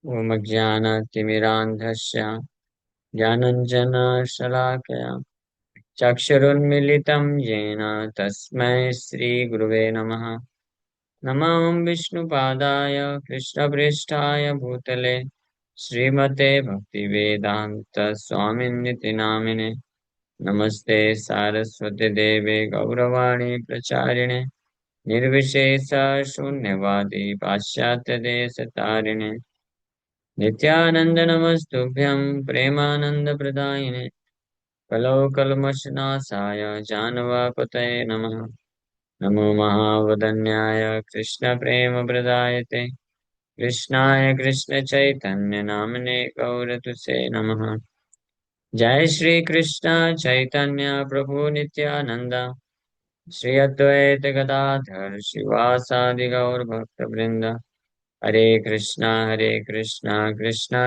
ॐ अज्ञानतिमिरान्धस्य ज्ञानञ्जनशलाकया चक्षुरुन्मीलितं येन तस्मै श्रीगुरुवे नमः। नमः विष्णुपादाय कृष्णप्रेष्ठाय भूतले श्रीमते भक्तिवेदान्तस्वामिन्निति नामिने। नमस्ते सारस्वती देवे गौरवाणी प्रचारिणे निर्विशेष शून्यवादी पाश्चात्यदेशतारिणे नित्यानंद नमस्तुभ्यं प्रेमानंदप्रदायिने कलौ कल्मषनाशाय जानवापतये नमः। नमो महावदन्याय कृष्णप्रेमप्रदायते कृष्णाय कृष्णचैतन्यनाम्ने गौरतुसे नमः। जय श्री कृष्ण चैतन्य प्रभु नित्यानंद श्री अद्वैत गदाधर शिवासादि गौर भक्तवृंद। हरे कृष्णा कृष्णा कृष्णा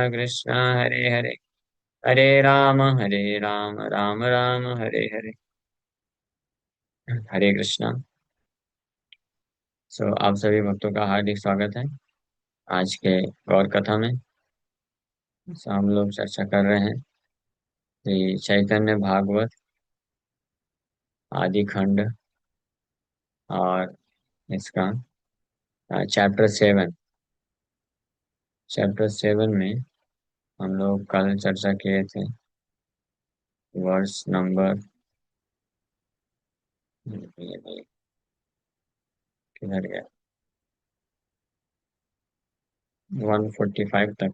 हरे हरे हरे राम राम राम हरे हरे। हरे कृष्णा। आप सभी भक्तों का हार्दिक स्वागत है आज के गौर कथा में। हम लोग चर्चा कर रहे हैं श्री चैतन्य भागवत आदि खंड और इसका चैप्टर 7। चैप्टर 7 में हम लोग कल चर्चा किए थे वर्ष नंबर किधर गया 145 तक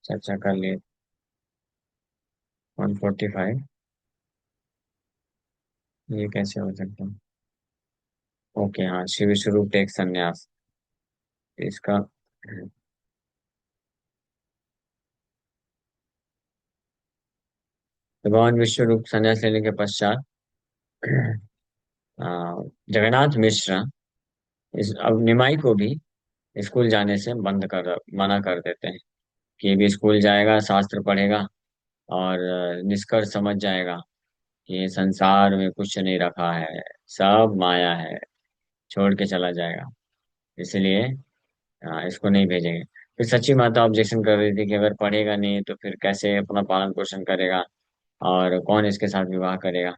चर्चा कर लिए। 145 ये कैसे हो सकता है? ओके, हाँ, शिव स्वरूप टेक संन्यास इसका। भगवान विश्व रूप संन्यास लेने के पश्चात अ, जगन्नाथ मिश्र इस अब निमाई को भी स्कूल जाने से बंद कर मना कर देते हैं कि ये भी स्कूल जाएगा, शास्त्र पढ़ेगा और निष्कर्ष समझ जाएगा कि ये संसार में कुछ नहीं रखा है, सब माया है, छोड़ के चला जाएगा। इसलिए इसको नहीं भेजेंगे। फिर सच्ची माता ऑब्जेक्शन कर रही थी कि अगर पढ़ेगा नहीं तो फिर कैसे अपना पालन पोषण करेगा और कौन इसके साथ विवाह करेगा।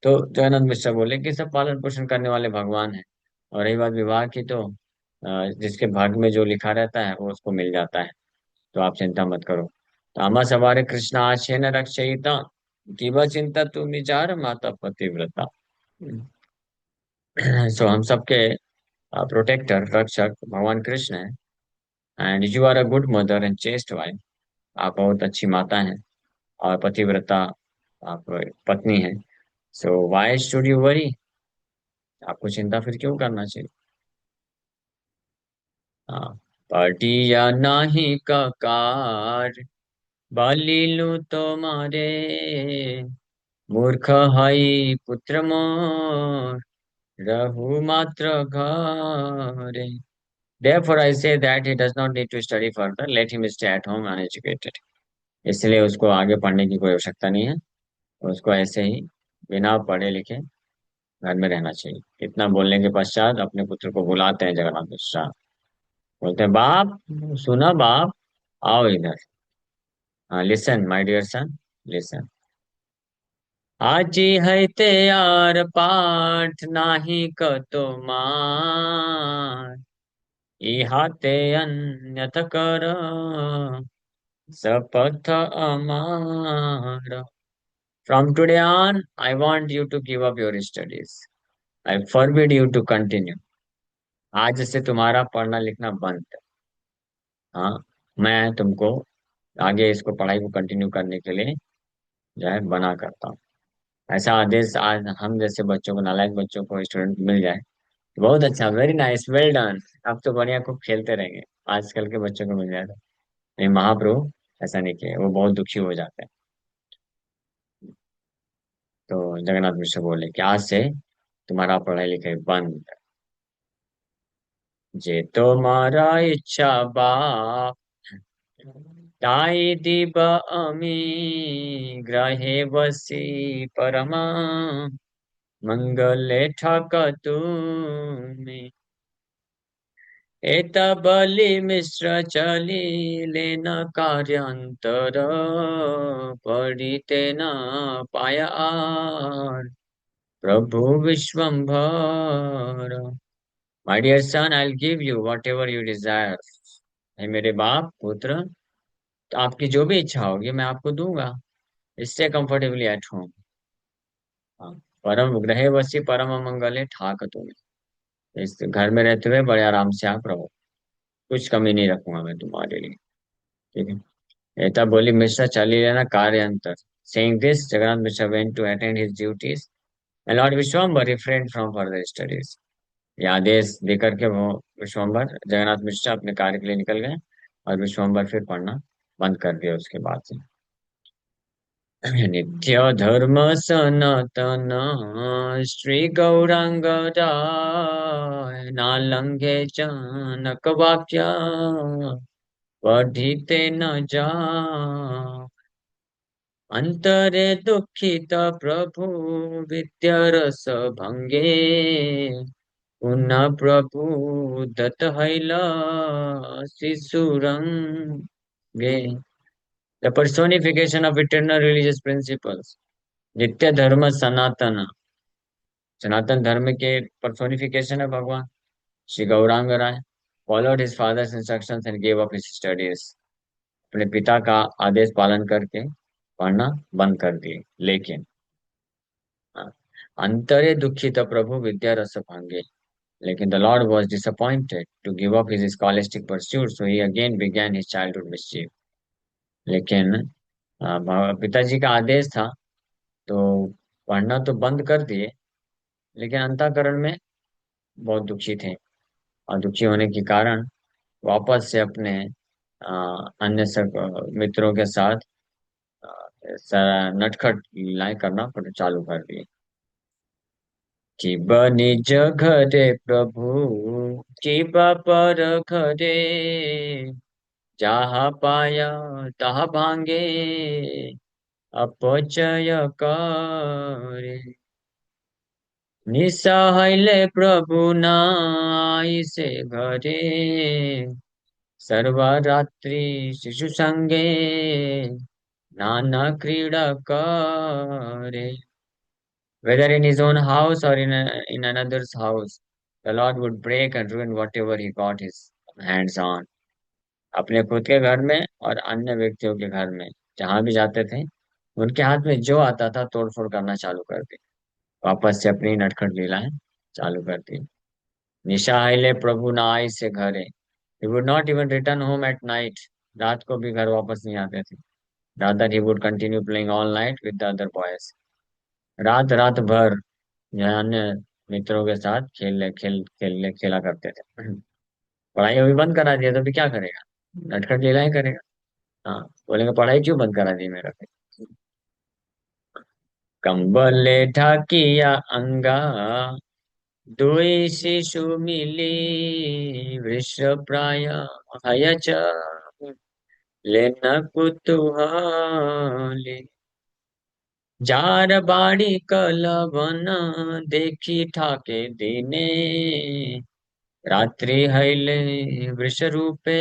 तो जगन्नाथ मिश्र बोले कि सब पालन पोषण करने वाले भगवान हैं, और रही बात विवाह की तो जिसके भाग्य में जो लिखा रहता है वो उसको मिल जाता है, तो आप चिंता मत करो। तामा सवारे कृष्ण आछे न रक्षयिता कीवा चिंता तुम विचार माता पतिव्रता। सो हम सबके प्रोटेक्टर रक्षक भगवान कृष्ण है। And you are a good mother and chaste wife. आप बहुत अच्छी माता हैं और पतिव्रता, आप पत्नी हैं। सो वाई शुड यू वरी, आपको चिंता फिर क्यों करना चाहिए। हाँ, पार्टी या नाही ककार बालिलु तुम्हारे मूर्ख हई पुत्र मोर रहु मात्र घरे। Therefore I say that he does not need to study further. Let him stay at home uneducated. इसलिए उसको आगे पढ़ने की कोई आवश्यकता नहीं है। उसको ऐसे ही बिना पढ़े लिखे घर में रहना चाहिए। इतना बोलने के पश्चात अपने पुत्र को बुलाते हैं जगन्नाथ मिश्रा। बोलते हैं, बाप, सुना बाप, आओ इधर। Listen my dear son, listen. आजी है यार पाठ नाही कतो मार इहाते अन्यथ कर शपथ अमार। From today on, I want you to give up your studies. I forbid you to continue. आज से तुम्हारा पढ़ना लिखना बंद है। हाँ, मैं तुमको आगे इसको पढ़ाई को कंटिन्यू करने के लिए जो है मना करता हूँ। ऐसा आदेश आज हम जैसे बच्चों को, नालायक बच्चों को, स्टूडेंट मिल जाए तो बहुत अच्छा, वेरी नाइस, वेल डन। अब तो बढ़िया खूब खेलते रहेंगे। आजकल के बच्चों को मिल जाए तो। नहीं, महाप्रभु ऐसा नहीं किया, वो बहुत दुखी हो जाते हैं। तो जगन्नाथ मिश्र बोले कि आज से तुम्हारा पढ़ाई लिखाई बंद। जे तुम्हारा इच्छा बाप ताई दिब अमी ग्रहे बसी परमा मंगले ठक तुमी। एतबलि मिश्र चली लेन कार्यांतर परितेन पाया आर प्रभु Vishwambhar. My dear son, I will give you whatever you desire. हे मेरे बाप पुत्र, तो आपकी जो भी इच्छा होगी मैं आपको दूंगा। इससे कंफर्टेबली एट होम। हाँ, परम ग्रहे वसी परम मंगले ठाक तुम्हें। इस घर में रहते हुए बड़े आराम से आप रहो। कुछ कमी नहीं रखूंगा मैं तुम्हारे लिए। ठीक है। ऐसा बोली मिश्रा चली लेना कार्य अंतर। Saying this, Jagannath Mishra went to attend his duties, and Lord Vishwambar refrained from further studies. ये आदेश देकर के वो विश्वम्बर जगन्नाथ मिश्रा अपने कार्य के लिए निकल गए, और विश्वम्बर फिर पढ़ना बंद कर दिया उसके बाद से। नित्य धर्म सनातन श्री गौरांग राय नालंगे चानक वाक्य पढ़िते न जा अंतरे दुखित प्रभु विद्यारस भंगे पुनः प्रभु दत्त हैला शिशुरंगे। The personification of eternal religious principles. नित्य धर्म सनातन, सनातन धर्म के personification है भगवान श्री गौरांग राय। Followed his father's instructions and gave up his studies. अपने पिता का आदेश पालन करके पढ़ना बंद कर दिए। लेकिन हाँ, अंतरे दुखित प्रभु विद्या रस भांगे। लेकिन the Lord was disappointed to give up his scholastic pursuit, so he again began his childhood mischief. लेकिन पिताजी का आदेश था, तो पढ़ना तो बंद कर दिए, लेकिन अंतःकरण में बहुत दुखी थे। और दुखी होने के कारण वापस से अपने अन्य सब मित्रों के साथ नटखट लीलाएं करना पर चालू कर दिए। चिब निज घरे प्रभु चिबा पर घरे जहाँ पाया तहाँ भांगे अपचय करे। निसहायले प्रभु नाई से घरे सर्वा रात्रि शिशु संगे नाना क्रीड़ा करे। Whether in his own house or in another's house, the Lord would break and ruin whatever he got his hands on. अपने खुद के घर में और अन्य व्यक्तियों के घर में जहां भी जाते थे, उनके हाथ में जो आता था तोड़फोड़ करना चालू कर दी। वापस से अपनी नटखट लीलाएं चालू कर दी। निशा हिले प्रभु ना आई से घरे। He would not even return home at night. रात को भी घर वापस नहीं आते थे। Rather, he would continue playing all night with the other boys. रात रात भर यह अन्य मित्रों के साथ खेला करते थे। पढ़ाई अभी बंद करा दिया तो भी क्या करेगा? नटखट लीला ही करेगा। हाँ, बोलेंगे पढ़ाई क्यों बंद करा दी मेरा फिर? कंबले ढाकिया अंगा दुई शिशु मिली वृष प्राय हयच लेना कुतूहली जार बाड़ी कलवन देखी ठाके दीने रात्रि हईले वृष रूपे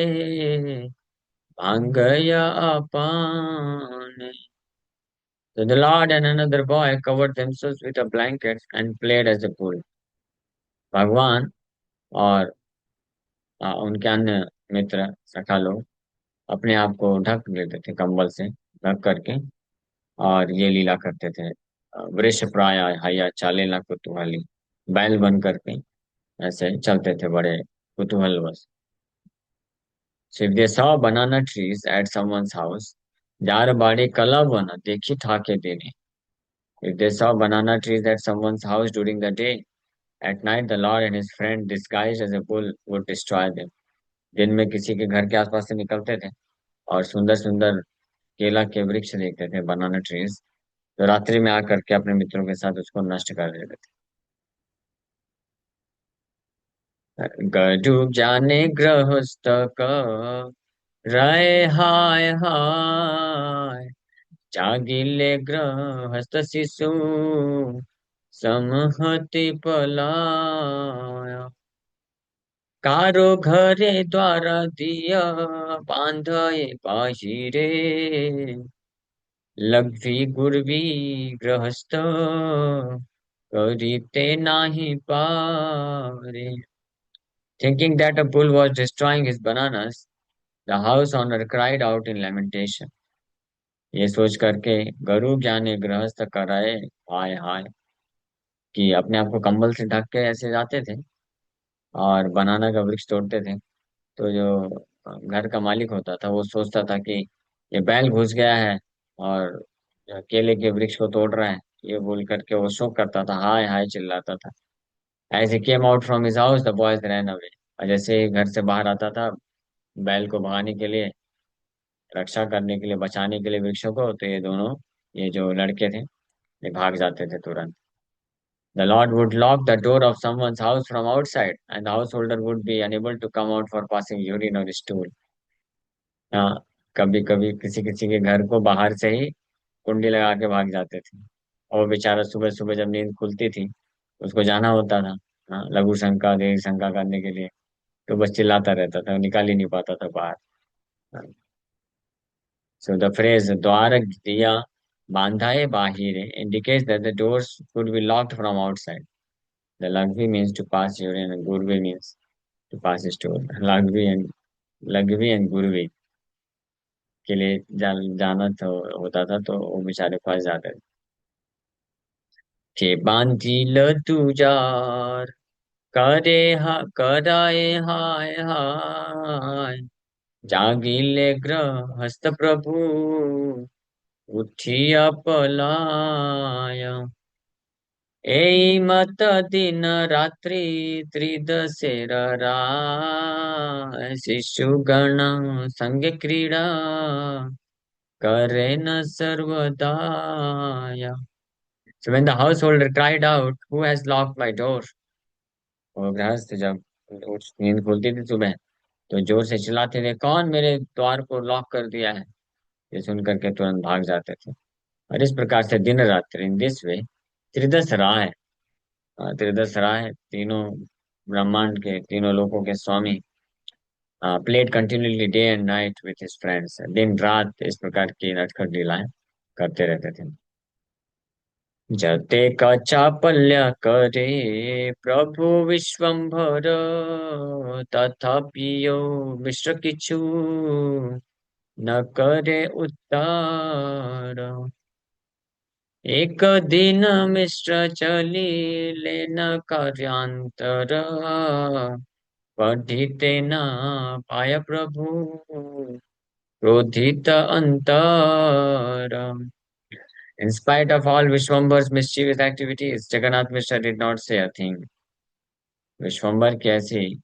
भांगया अपान। So the Lord and another boy covered themselves with a blanket and played as a bull. भगवान और उनके अन्य मित्र सखा लोग अपने आप को ढक लेते थे कंबल से, ढक करके, और ये लीला करते थे। वृष प्राय हया चाले ना कुतूहली, बैल बन करके ऐसे चलते थे बड़े कुतूहलवश। So if they saw banana trees at someone's house, jar बाड़ी कला बना देखी ठाके देने। If they saw banana trees at someone's house during the day, at night the Lord and his friend disguised as a bull would destroy them. दिन में किसी के घर के आसपास से निकलते थे और सुंदर सुंदर केला के वृक्ष देखते थे, बनाना ट्रीज, तो रात्रि में आकर के अपने मित्रों के साथ उसको नष्ट कर देते थे। गजु जाने गृहस्थ का राय हाय हाय जागिले गृहस्थ शिशु समहति पलाया। कारो घरे द्वार दिया बांधे बाहिरे लघवी गुरवी गृहस्थ करीते नाही पारे. Thinking that a bull was destroying his bananas, the house owner cried out in lamentation. ये सोच करके गुरु ज्ञानी गृहस्थ कराए हाय हाय, कि अपने आप को कंबल से ढक के ऐसे जाते थे और बनाना का वृक्ष तोड़ते थे. तो जो घर का मालिक होता था वो सोचता था कि ये बैल घुस गया है और केले के वृक्ष को तोड़ रहा है. ये बोल करके वो शोक करता था, हाय हाय चिल्लाता था. As he came out from his house the boys ran away. और जैसे ही घर से बाहर आता था बैल को भगाने के लिए, रक्षा करने के लिए, बचाने के लिए वृक्षों को, तो ये दोनों, ये जो लड़के थे, ये भाग जाते थे तुरंत. The Lord would lock the door of someone's house from outside, and the householder would be unable to come out for passing urine or stool. हाँ, कभी कभी किसी किसी के घर को बाहर से ही कुंडी लगा के भाग जाते थे. और बेचारा सुबह सुबह जब नींद खुलती थी, उसको जाना होता था, हाँ, लघु शंका दीर्घ शंका करने के लिए. तो बस चिल्लाता रहता था, निकाल ही नहीं पाता था बाहर. So the phrase द्वार दिया बांधा है बाहिरे indicates that the doors could be locked from outside. The lagvi means to pass urine and gurvi means to pass a stool. Lagvi and gurvi के लिए जाना तो होता था, तो वो बेचारे फंस जाते थे. के बांधिल तुजार करे कराए हाय हाय जागिले गृहस्थ प्रभु उठिया पलाया. এই মত দিন রাত্রি ত্রিদশের রায় শিশুগণ সঙ্গে ক্রীড়া करे न सर्वदाया. So when the householder cried out, who has locked my door? वो गृहस्थ जब नींद खुलती थी सुबह, तो जोर से चिल्लाते थे, कौन मेरे द्वार को लॉक कर दिया है. ये सुन करके तुरंत भाग जाते थे. और इस प्रकार से दिन रात्रि, इन दिस वे, त्रिदश राय, त्रिदश राय तीनों ब्रह्मांड के, तीनों लोकों के स्वामी, played continuously day and night with his friends. दिन रात इस प्रकार की नटखट लीलाएं करते रहते थे. जते का चापल्य करे प्रभु विश्वम्भर तथापि यो मिश्र किछु न करे उत्तर. एक दिन मिश्र चली लेन कार्यांतर पढ़िते न पाय प्रभु क्रोधित अंतर. In spite of all Vishwambar's mischievous activities, Jagannath Mishra did not say a thing. Vishwambar की ऐसी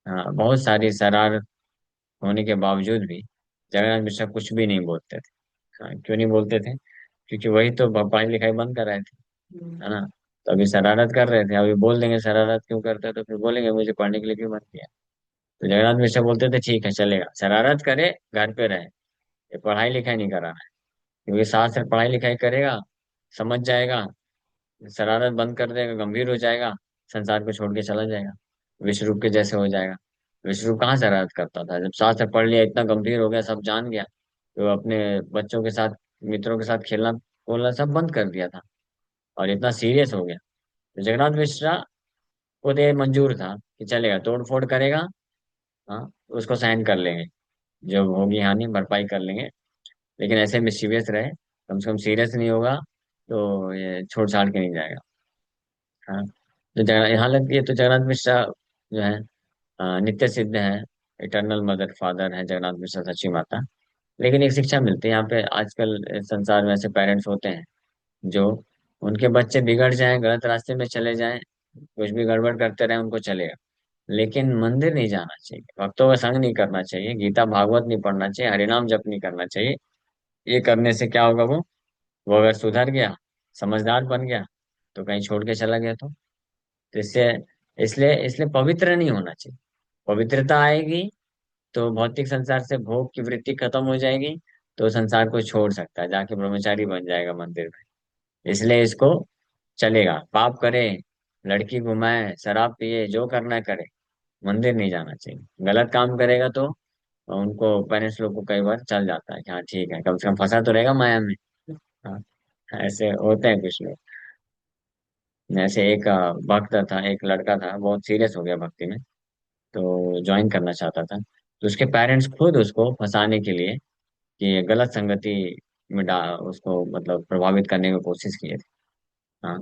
बहुत सारी शरारत होने के बावजूद भी जगन्नाथ मिश्रा कुछ भी नहीं बोलते थे. क्यों नहीं बोलते थे? क्योंकि वही तो पढ़ाई लिखाई बंद कर रहे थे, है ना. तो अभी शरारत कर रहे थे, अभी बोल देंगे शरारत क्यों करते हैं, तो फिर बोलेंगे मुझे पढ़ने के लिए क्यों बंद किया. तो जगन्नाथ मिश्रा बोलते थे ठीक है चलेगा, शरारत करे घर पे रहे, ये पढ़ाई लिखाई नहीं कराना है. क्योंकि साथ से पढ़ाई लिखाई करेगा, समझ जाएगा, शरारत बंद कर देगा, गंभीर हो जाएगा, संसार को छोड़ के चला जाएगा, विश्वरूप के जैसे हो जाएगा. विश्वरूप कहाँ शरारत करता था? जब शास्त्र पढ़ लिया, इतना गंभीर हो गया, सब जान गया, तो अपने बच्चों के साथ, मित्रों के साथ खेलना बोलना सब बंद कर दिया था, और इतना सीरियस हो गया. तो जगन्नाथ मिश्रा को तो ये मंजूर था कि चलेगा, तोड़ फोड़ करेगा, हाँ, उसको सहन कर लेंगे, जो होगी हानि भरपाई कर लेंगे, लेकिन ऐसे मिस्चीवियस रहे, कम से कम सीरियस नहीं होगा, तो ये छोड़ छाड़ के नहीं जाएगा. हाँ. तो यहाँ लग ये तो जगन्नाथ मिश्रा जो है नित्य सिद्ध है, इटर्नल मदर फादर है जगन्नाथ मिश्रा सची माता. लेकिन एक शिक्षा मिलती है यहाँ पे. आजकल संसार में ऐसे पेरेंट्स होते हैं जो, उनके बच्चे बिगड़ जाएं, गलत रास्ते में चले जाएं, कुछ भी गड़बड़ करते रहे, उनको चलेगा, लेकिन मंदिर नहीं जाना चाहिए, भक्तों का संग नहीं करना चाहिए, गीता भागवत नहीं पढ़ना चाहिए, हरिनाम जप नहीं करना चाहिए. ये करने से क्या होगा? वो अगर सुधर गया, समझदार बन गया, तो कहीं छोड़ के चला गया तो इससे, इसलिए इसलिए पवित्र नहीं होना चाहिए. पवित्रता आएगी तो भौतिक संसार से भोग की वृत्ति खत्म हो जाएगी, तो संसार को छोड़ सकता है, जाके ब्रह्मचारी बन जाएगा मंदिर में. इसलिए इसको चलेगा, पाप करे, लड़की घुमाए, शराब पिए, जो करना है करे, मंदिर नहीं जाना चाहिए। गलत काम करेगा तो उनको, पेरेंट्स लोग को कई बार चल जाता है कि हाँ ठीक है, कम से कम फंसा तो रहेगा माया में। हाँ, ऐसे होते हैं कुछ लोग। जैसे एक भक्त था, एक लड़का था, बहुत सीरियस हो गया भक्ति में, तो ज्वाइन करना चाहता था। तो उसके पेरेंट्स खुद उसको फंसाने के लिए कि ये गलत संगति में उसको मतलब प्रभावित करने की कोशिश किए थे। हाँ।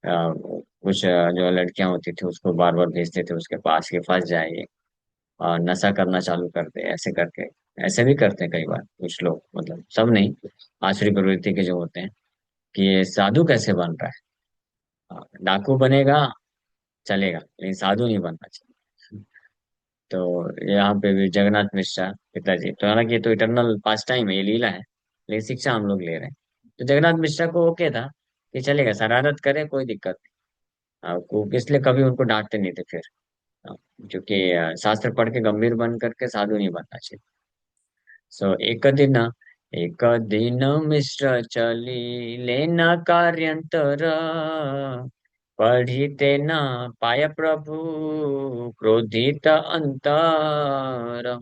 कुछ जो लड़कियां होती थी उसको बार बार भेजते थे उसके पास कि फंस जाएगी और नशा करना चालू कर दे, ऐसे करके। ऐसे भी करते हैं कई बार कुछ लोग, मतलब सब नहीं, आसुरी प्रवृत्ति के जो होते हैं, कि ये साधु कैसे बन रहा है। डाकू बनेगा चलेगा, लेकिन साधु नहीं बनना चाहिए। तो यहाँ पे भी जगन्नाथ मिश्रा पिताजी, तो हालांकि ये तो इटरनल पास टाइम है, ये लीला है, लेकिन शिक्षा हम लोग ले रहे हैं। तो जगन्नाथ मिश्रा को ओके था कि चलेगा, शरारत करे कोई दिक्कत नहीं। इसलिए कभी उनको डांटते नहीं थे फिर। हाँ, क्योंकि शास्त्र पढ़ के गंभीर बन करके साधु नहीं बनना चाहिए। सो एक दिन मिश्र चली लेना कार्यांतर, पढ़िते न पाय प्रभु क्रोधित अंतर।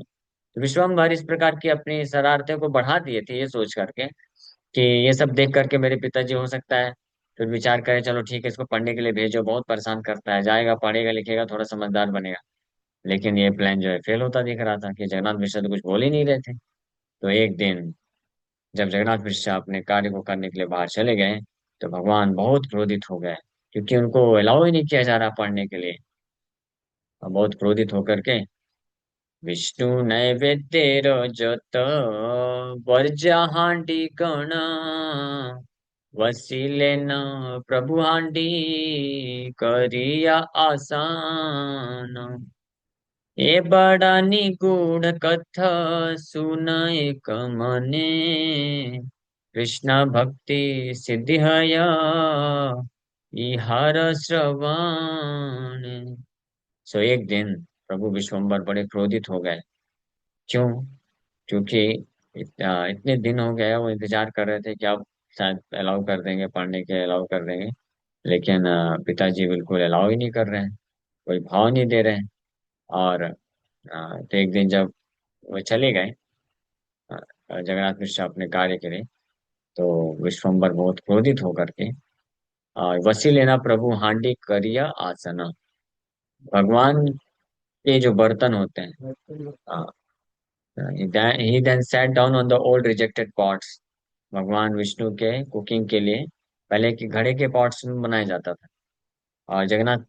विश्वम्भर इस प्रकार की अपनी शरारतें को बढ़ा दिए थे, ये सोच करके कि ये सब देख करके मेरे पिताजी हो सकता है फिर विचार करें, चलो ठीक है इसको पढ़ने के लिए भेजो, बहुत परेशान करता है, जाएगा पढ़ेगा लिखेगा थोड़ा समझदार बनेगा। लेकिन ये प्लान जो है फेल होता दिख रहा था, कि जगन्नाथ मिश्र तो कुछ बोल ही नहीं रहे थे। तो एक दिन जब जगन्नाथ मिश्र अपने कार्य को करने के लिए बाहर चले गए, तो भगवान बहुत क्रोधित हो गए, क्योंकि उनको अलाउ ही नहीं किया जा रहा पढ़ने के लिए। और बहुत क्रोधित होकर के विष्णु नैवेद्य रजत वर्जा हांडी गण वसीले न प्रभु हांडी करिया आसान। ए बड़ा निगूढ़ कथा सुनाए कमने कृष्ण भक्ति सिद्धि हया इहार श्रवण। सो एक दिन प्रभु विश्वम्बर बड़े क्रोधित हो गए। क्यों? क्योंकि इतने दिन हो गए वो इंतजार कर रहे थे कि अब शायद अलाउ कर देंगे, पढ़ने के अलाउ कर देंगे। लेकिन पिताजी बिल्कुल अलाउ ही नहीं कर रहे हैं, कोई भाव नहीं दे रहे हैं। और तो एक दिन जब वो चले गए जगन्नाथ मिश्र अपने कार्य के लिए, तो विश्वम्बर बहुत क्रोधित होकर के वसी लेना प्रभु हांडी करिया आसना। भगवान के जो बर्तन होते हैं, he then sat down on the old rejected pots। भगवान विष्णु के कुकिंग के लिए पहले के घड़े के पॉट्स में बनाया जाता था। और जगन्नाथ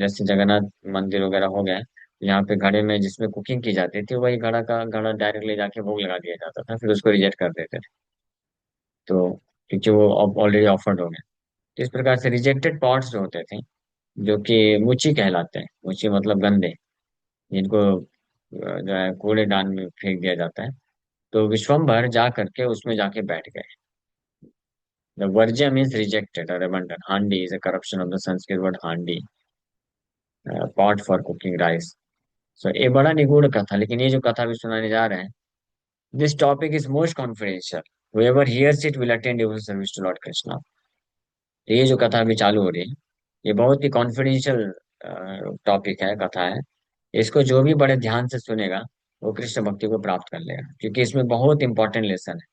जैसे जगन्नाथ मंदिर वगैरह हो गए, यहाँ पे घड़े में जिसमें कुकिंग की जाती थी, वही घड़ा का घड़ा डायरेक्ट ले जाके भोग लगा दिया जाता था, फिर उसको रिजेक्ट कर देते थे। तो क्योंकि वो ऑलरेडी ऑफर्ड हो गया। तो इस प्रकार से रिजेक्टेड पॉट्स जो होते थे, जो कि मुची कहलाते हैं, मुची मतलब गंदे, जिनको जो है कूड़ेदान में फेंक दिया जाता है। तो विश्वम्भर जा करके उसमें जाके बैठ गए। द वर्ज्य मीन्स रिजेक्टेड और abandoned। हांडी is a corruption of the Sanskrit word handi, pot for cooking rice। सो ये बड़ा निगूढ़ कथा, लेकिन ये जो कथा भी सुनाने जा रहे हैं, this topic is most confidential, whoever hears it will attend devotional service to Lord Krishna। तो ये जो कथा अभी चालू हो रही है, ये बहुत ही कॉन्फिडेंशियल टॉपिक है, कथा है। इसको जो भी बड़े ध्यान से सुनेगा वो कृष्ण भक्ति को प्राप्त कर लेगा, क्योंकि इसमें बहुत इंपॉर्टेंट लेसन है।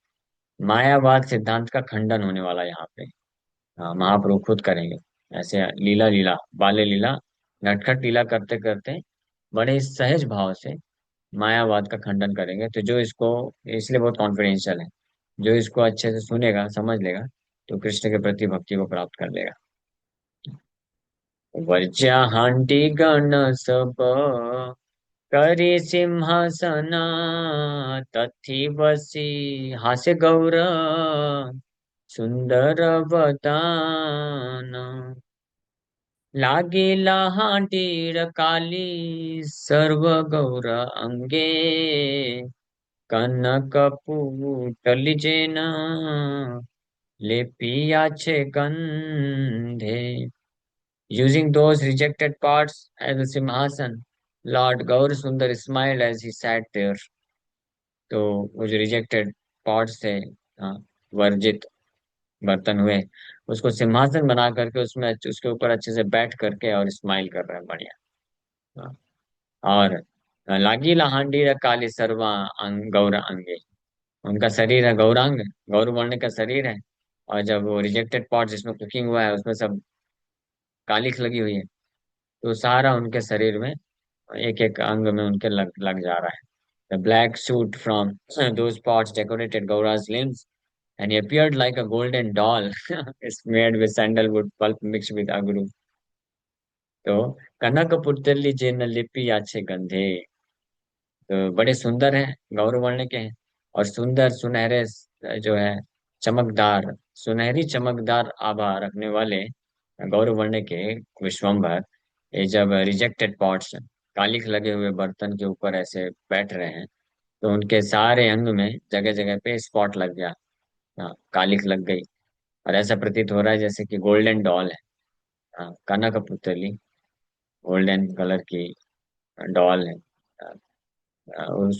मायावाद सिद्धांत का खंडन होने वाला है यहाँ पे। हाँ, महाप्रभु खुद करेंगे ऐसे लीला लीला, बाल्य लीला, नटखट लीला करते करते बड़े ही सहज भाव से मायावाद का खंडन करेंगे। तो जो इसको, इसलिए बहुत कॉन्फिडेंशियल है, जो इसको अच्छे से सुनेगा समझ लेगा, तो कृष्ण के प्रति भक्ति को प्राप्त कर लेगा। वर्ज्या हांडी गण सब करे सिंहासना, तथी बसी हास्य गौर सुंदर बदान। लागेला हांडीर काली सर्व गौर अंगे, कनक पुटली जेना लेपिया छे Gandhe. Using those rejected parts as a simhasan, Lord Gaur Sundar smiled as he sat there। तो वो जो रिजेक्टेड पॉट्स थे, हाँ, वर्जित बर्तन हुए, उसको सिंहासन बना करके उसमें उसके ऊपर अच्छे से बैठ करके और स्माइल कर रहे हैं, बढ़िया। और लागी लहांडी काली सर्वा गौर अंगे, उनका शरीर है गौरांग, गौर वर्ण का शरीर है। और जब वो रिजेक्टेड पॉट जिसमें कुकिंग हुआ है उसमें सब कालिख लगी हुई है, तो सारा उनके शरीर में एक एक अंग में उनके लग लग जा रहा है। The black soot from those pots decorated गौरा's limbs and he appeared like a golden doll is made with sandalwood pulp mixed with agru. तो कनक पुतली जिन लिपि अच्छे गंधे, तो बड़े सुंदर हैं, गौर वर्ण के हैं। और सुंदर सुनहरे जो है चमकदार, सुनहरी चमकदार आभा रखने वाले गौर वर्ण के विश्वम्भर, ये जब रिजेक्टेड पॉट्स कालिख लगे हुए बर्तन के ऊपर ऐसे बैठ रहे हैं, तो उनके सारे अंग में जगह जगह पे स्पॉट लग गया। हाँ, कालिख लग गई। और ऐसा प्रतीत हो रहा है जैसे कि गोल्डन डॉल है। हाँ, कनक पुतली, गोल्डन कलर की डॉल है।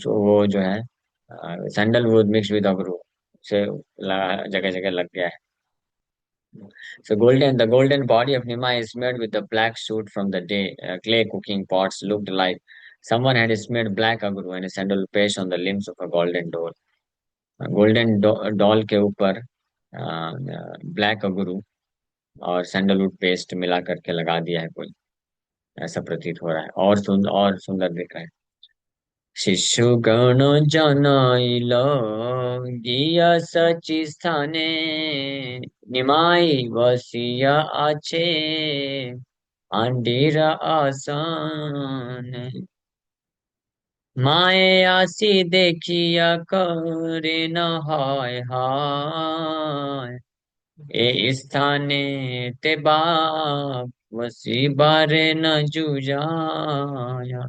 वो जो है सैंडलवुड मिक्स विद अगरू से जगह जगह लग गया है। So the golden body of Nima is smeared with the black soot from the day. Clay cooking pots looked like someone had smeared black agru and a sandal paste on the limbs of a golden doll. Golden doll के ऊपर black अगरू और sandalwood paste मिला करके लगा दिया है कोई, ऐसा प्रतीत हो रहा है। और सुंदर दिख रहा है। शिशुगण जनाइल गिया सची स्थाने निमाई वसिया आछे आंडीरा आसान, माए आसी देखिया करे न हाय हाय, ए स्थाने ते बाप वसी बारे न जुजाया।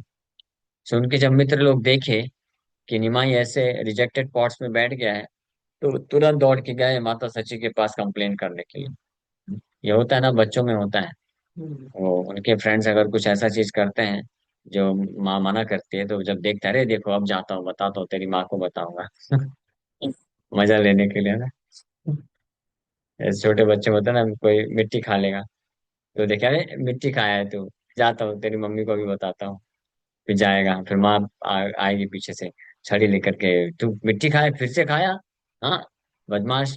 सुन के जब मित्र लोग देखे कि निमाई ऐसे रिजेक्टेड पॉट्स में बैठ गया है, तो तुरंत दौड़ के गए माता सची के पास कंप्लेन करने के लिए। ये होता है ना, बच्चों में होता है। वो उनके फ्रेंड्स अगर कुछ ऐसा चीज करते हैं जो माँ मना करती है, तो जब देखते हैं, अरे देखो अब जाता हूँ बताता हूँ तेरी माँ को बताऊंगा मजा लेने के लिए ना। ऐसे छोटे बच्चे होते हैं ना, कोई मिट्टी खा लेगा, तो देखे अरे मिट्टी खाया है तू, जाता हूँ तेरी मम्मी को भी बताता हूँ। फिर जाएगा, फिर माँ आएगी पीछे से छड़ी लेकर के, तू मिट्टी खाए फिर से खाया, हाँ बदमाश।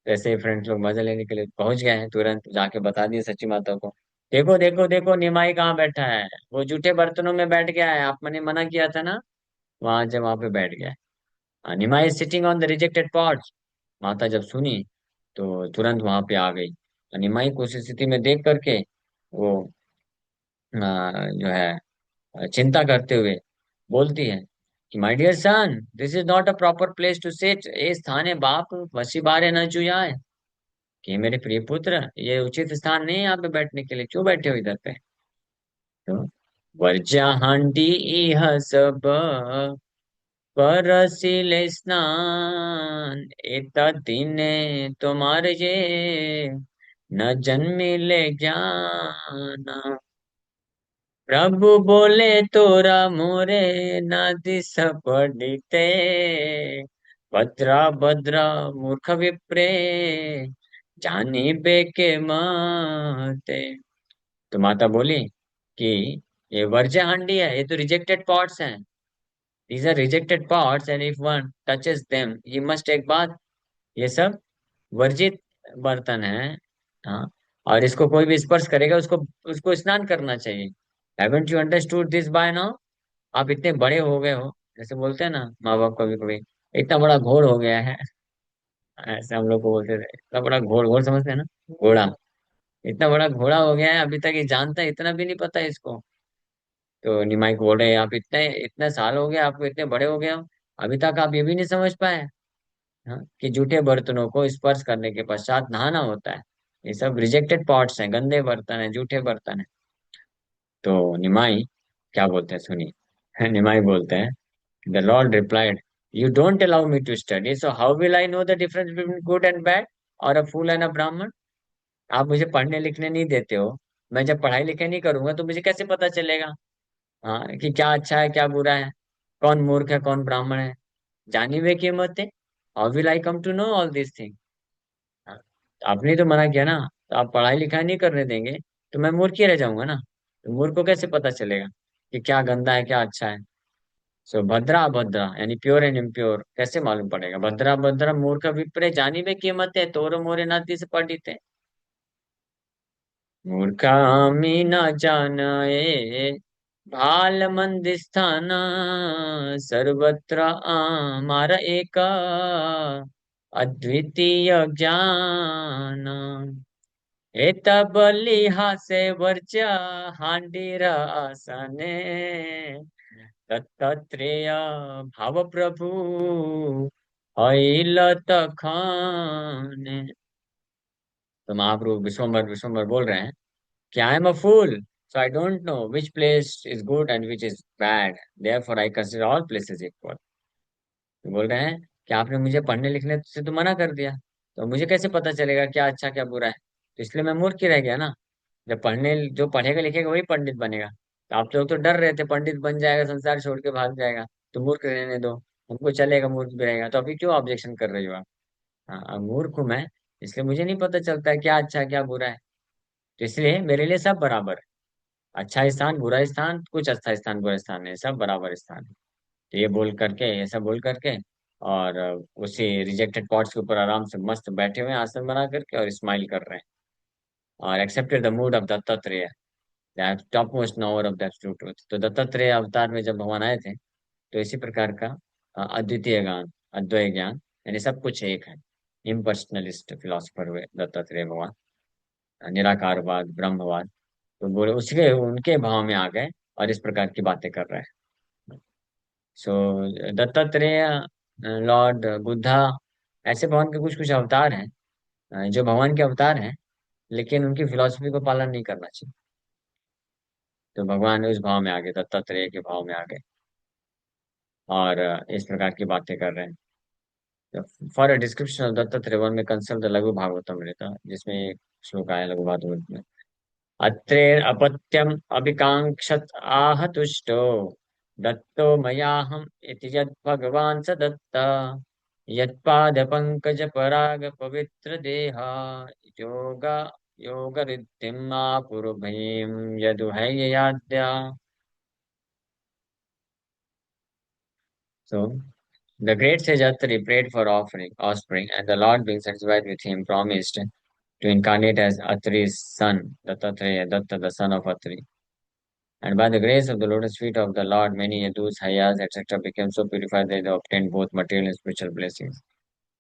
ऐसे फ्रेंड्स लोग मजे लेने के लिए पहुंच गए हैं, तुरंत जाके बता दिए सच्ची माता को, देखो देखो देखो निमाई कहाँ बैठा है, वो जूठे बर्तनों में बैठ गया है, आपने मना किया था ना, वहां पे बैठ गया है। Nimai sitting on the rejected pots. माता जब सुनी तो तुरंत वहां पे आ गई। निमाई को उस स्थिति में देख करके वो जो है चिंता करते हुए बोलती है कि my dear son, this is not a proper place to sit, ए स्थान है बाप वसी बारे न चुयाए, कि मेरे प्रिय पुत्र ये उचित स्थान नहीं है यहाँ पे बैठने के लिए, क्यों बैठे हो इधर पे। तो वर्जा हांडी इह सब परसिले स्नान एता दिने तुम्हारे ये न जन्मिले ज्ञान, प्रभु बोले तोरा मोरे न दिस पढ़ते भद्रा भद्रा मूर्ख विप्रे जानी बेके माते। तो माता बोली कि ये वर्ज्य हांडी है, ये तो रिजेक्टेड पॉट्स हैं, these are rejected pots and if one touches them he must take bath। ये सब वर्जित बर्तन है। हाँ, और इसको कोई भी स्पर्श करेगा उसको उसको स्नान करना चाहिए। Haven't you understood this by now, आप इतने बड़े हो गए हो, जैसे बोलते हैं ना माँ बाप कभी कभी, इतना बड़ा घोड़ हो गया है, ऐसे हम लोग को बोलते थे, इतना बड़ा घोड़, घोड़ समझते हैं ना, घोड़ा, इतना बड़ा घोड़ा हो गया है अभी तक ये जानता है, इतना भी नहीं पता है इसको। तो निमाई को बोल रहे हैं आप इतने इतने साल हो गए आपको, इतने बड़े हो गए हो, अभी तक आप ये भी नहीं समझ पाए। हाँ, कि जूठे बर्तनों को स्पर्श करने के पश्चात नहाना होता है। ये सब रिजेक्टेड पॉट्स हैं, गंदे बर्तन हैं, जूठे बर्तन हैं। तो निमाई क्या बोलते हैं सुनिए निमाई बोलते हैं, the lord replied, you don't allow me to study so how will I know the difference between good and bad और अ फूल एंड अ ब्राह्मण। आप मुझे पढ़ने लिखने नहीं देते हो, मैं जब पढ़ाई लिखाई नहीं करूंगा तो मुझे कैसे पता चलेगा, हाँ, कि क्या अच्छा है क्या बुरा है, कौन मूर्ख है कौन ब्राह्मण है। जानी वे कीमत है, how will I come to know all this thing. आपने तो मना किया ना, तो आप पढ़ाई लिखाई नहीं करने देंगे तो मैं मूर्ख ही रह जाऊंगा ना, तो मूर्ख को कैसे पता चलेगा। कि क्या गंदा है क्या अच्छा है। सो भद्रा अभद्रा यानी प्योर एंड इम्प्योर कैसे मालूम पड़ेगा? भद्रा भद्रा मूर्ख विप्रे जानिबे कीमते तोर मोरे नाती से पढ़िते। मूर्खामी न जानाए भाल मंद स्थान, सर्वत्र आमार एका अद्वितीय ज्ञान। एतबली हासे वर्ज्य हांडीर आसने, दत्तात्रेय भाव प्रभु अइलत खाने। तो महाप्रभु विश्वम्बर विश्वम्बर बोल रहे हैं कि I am a fool, so I don't know which place is good and which is bad, therefore I consider all places equal. तो बोल रहे हैं कि आपने मुझे पढ़ने लिखने से तो मना कर दिया, तो मुझे कैसे पता चलेगा क्या अच्छा क्या बुरा है? तो इसलिए मैं मूर्ख ही रह गया ना। जब पढ़ने जो पढ़ेगा लिखेगा वही पंडित बनेगा। तो आप लोग तो डर रहे थे पंडित बन जाएगा संसार छोड़ के भाग जाएगा, तो मूर्ख रहने दो, हमको चलेगा मूर्ख भी रहेगा। तो अभी क्यों ऑब्जेक्शन कर रहे हो आप? हाँ, अब मूर्ख हूं मैं, इसलिए मुझे नहीं पता चलता है क्या अच्छा है क्या बुरा है। तो इसलिए मेरे लिए सब बराबर है। अच्छा स्थान बुरा स्थान, कुछ अच्छा स्थान बुरा स्थान नहीं, सब बराबर स्थान है। तो ये बोल करके, ऐसा बोल करके, और उसी रिजेक्टेड पॉट्स के ऊपर आराम से मस्त बैठे हुए हैं आसन बना करके और स्माइल कर रहे हैं। और accepted the mood off Dattatreya, that top most नॉवर of that true truth. तो दत्तात्रेय अवतार में जब भगवान आए थे, तो इसी प्रकार का अद्वितीय ज्ञान, अद्वैय ज्ञान, यानी सब कुछ एक है। इम्पर्सनलिस्ट फिलोसफर हुए दत्तात्रेय भगवान। निराकारवाद, ब्रह्मवाद, तो बोले उसके उनके भाव में आ गए और इस प्रकार की बातें कर रहे हैं। सो दत्तात्रेय, लॉर्ड बुद्धा, ऐसे भगवान के कुछ कुछ अवतार हैं, जो भगवान के अवतार हैं, लेकिन उनकी फिलॉसफी को पालन नहीं करना चाहिए। तो भगवान उस भाव में आ गए, दत्तात्रेय के भाव में आ गए, और इस प्रकार की बातें कर रहे हैं। For a description of Dattatreya one में कंसल्ट द लघु भागवतम रहता, जिसमें एक श्लोक आया लघु भागवत में। अत्रेर अपत्यम अभिकांक्षत आह तुष्टो, दत्तो मयाहम इति यद् भगवान स दत्ता, यत्पाद पंकज पराग पवित्र देहा, योगा योग रिद्धिम आपुरुभीम यदुहै याद्या। So the great sage Atri prayed for offspring, and the Lord, being satisfied with him, promised to incarnate as Atri's son, Dattatreya, Datta, the son of Atri. And by the grace of the lotus feet of the Lord, many Yadus, Hayas, etc. became so purified that they obtained both material and spiritual blessings.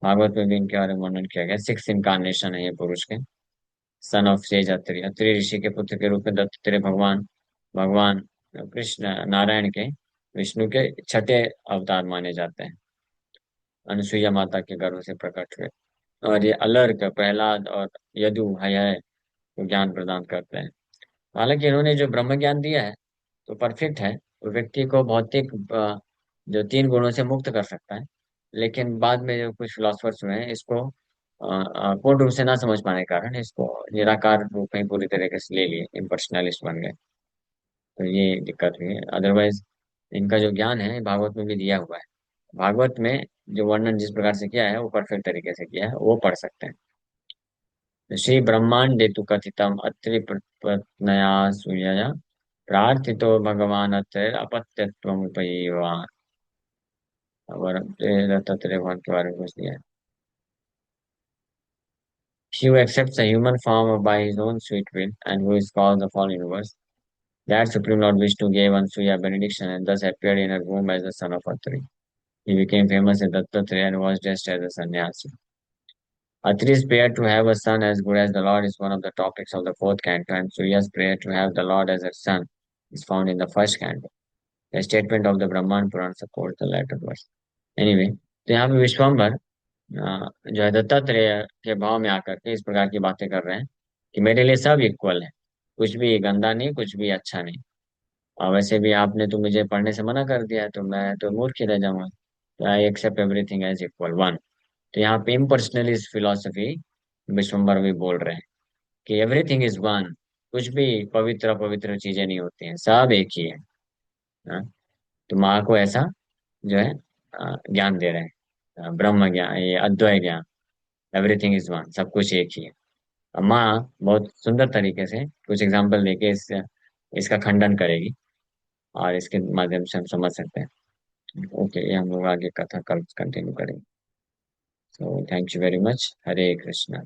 Bhagavat में भी इनके बारे में वर्णन किया गया। Six incarnation है ये पुरुष के, son of sage Atri. Atri ऋषि के पुत्र के रूप में दत्तात्रेय भगवान भगवान कृष्ण नारायण के, विष्णु के छठे अवतार माने जाते हैं। अनुसुईया माता के गर्भ से प्रकट हुए, और ये अलर्क, प्रहलाद और यदु है को ज्ञान प्रदान करते हैं। हालांकि इन्होंने जो ब्रह्म ज्ञान दिया है तो परफेक्ट है, वो व्यक्ति को भौतिक जो तीन गुणों से मुक्त कर सकता है। लेकिन बाद में जो कुछ फिलोसफर्स हुए हैं, इसको पूर्ण रूप से ना समझ पाने के कारण इसको निराकार रूप में पूरी तरीके से ले लिए, इम्पर्सनलिस्ट बन गए। तो ये दिक्कत हुई है। अदरवाइज इनका जो ज्ञान है भागवत में भी दिया हुआ है। भागवत में जो वर्णन जिस प्रकार से किया है वो परफेक्ट तरीके से किया है, वो पढ़ सकते हैं। श्री ब्रह्मांडे तु कथितम अत्रि प्रपत्नया सूयया, प्रार्थितो भगवान अत्र अपत्यत्वम उपजीवान। और दत्तात्रेय भगवान के बारे में कुछ दिया है। He who accepts a human form by his own sweet will, and who is cause of all universe, that Supreme Lord Vishnu gave Ansuya benediction and thus appeared in her womb as the son of Atri. He became famous as Dattatreya and was dressed as a sannyasi. Atri's prayer to have a son as good as the Lord is one of the topics of the fourth canto, and Surya's prayer to have the Lord as a son is found in the first canto. The statement of the Brahman Puran supports the latter verse. Anyway, तो यहाँ पे विश्वम्भर जो है दत्तात्रेय के भाव में आकर के इस प्रकार की बातें कर रहे हैं कि मेरे लिए सब इक्वल है, कुछ भी गंदा नहीं, कुछ भी अच्छा नहीं। और वैसे भी आपने तो मुझे पढ़ने से मना कर दिया है, तो मैं तो मूर्ख ही रह जाऊंगा। तो I accept everything as equal one. तो यहाँ पे इम्पर्सनलिस्ट फिलोसफी विश्वम्बर भी बोल रहे हैं कि एवरीथिंग इज वन, कुछ भी पवित्र अपवित्र चीजें नहीं होती हैं, सब एक ही है। हाँ? तो माँ को ऐसा जो है ज्ञान दे रहे हैं, ब्रह्म ज्ञान, ये अद्वैय ज्ञान, एवरीथिंग इज वन, सब कुछ एक ही है। अब माँ बहुत सुंदर तरीके से कुछ एग्जाम्पल देके इसका खंडन करेगी। और इसके माध्यम से हम समझ सकते हैं। ओके, ये हम लोग आगे कथा कल कंटिन्यू करेंगे। So thank you very much. Hare Krishna.